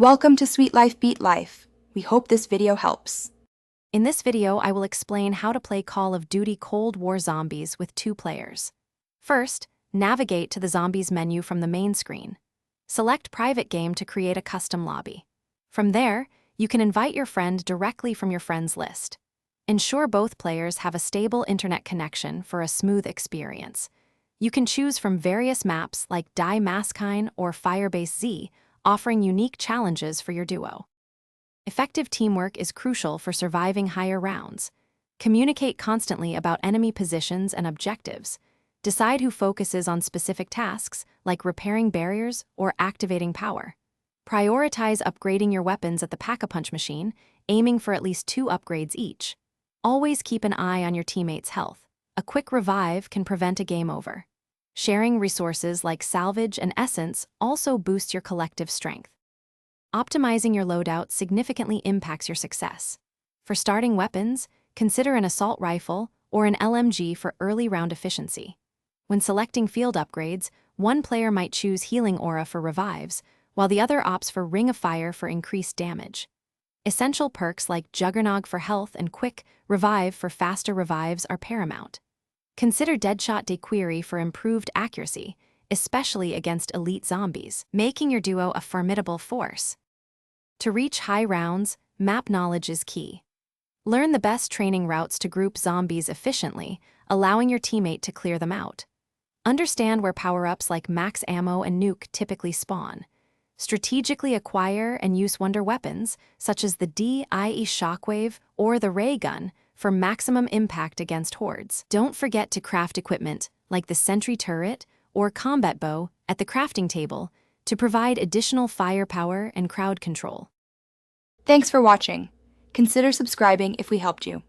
Welcome to Sweet Life Beat Life. We hope this video helps. In this video, I will explain how to play Call of Duty Cold War Zombies with 2 players. First, navigate to the Zombies menu from the main screen. Select Private Game to create a custom lobby. From there, you can invite your friend directly from your friends list. Ensure both players have a stable internet connection for a smooth experience. You can choose from various maps like Die Maskine or Firebase Z, offering unique challenges for your duo. Effective teamwork is crucial for surviving higher rounds. Communicate constantly about enemy positions and objectives. Decide who focuses on specific tasks, like repairing barriers or activating power. Prioritize upgrading your weapons at the Pack-a-Punch machine, aiming for at least 2 upgrades each. Always keep an eye on your teammates' health. A quick revive can prevent a game over. Sharing resources like salvage and essence also boosts your collective strength. Optimizing your loadout significantly impacts your success. For starting weapons, consider an assault rifle or an LMG for early round efficiency. When selecting field upgrades, one player might choose Healing Aura for revives, while the other opts for Ring of Fire for increased damage. Essential perks like Juggernog for health and Quick Revive for faster revives are paramount. Consider Deadshot Dequery for improved accuracy, especially against elite zombies, making your duo a formidable force. To reach high rounds, map knowledge is key. Learn the best training routes to group zombies efficiently, allowing your teammate to clear them out. Understand where power-ups like max ammo and nuke typically spawn. Strategically acquire and use wonder weapons, such as the DIE Shockwave or the Ray Gun, for maximum impact against hordes. Don't forget to craft equipment, like the sentry turret or combat bow, at the crafting table to provide additional firepower and crowd control. Thanks for watching. Consider subscribing if we helped you.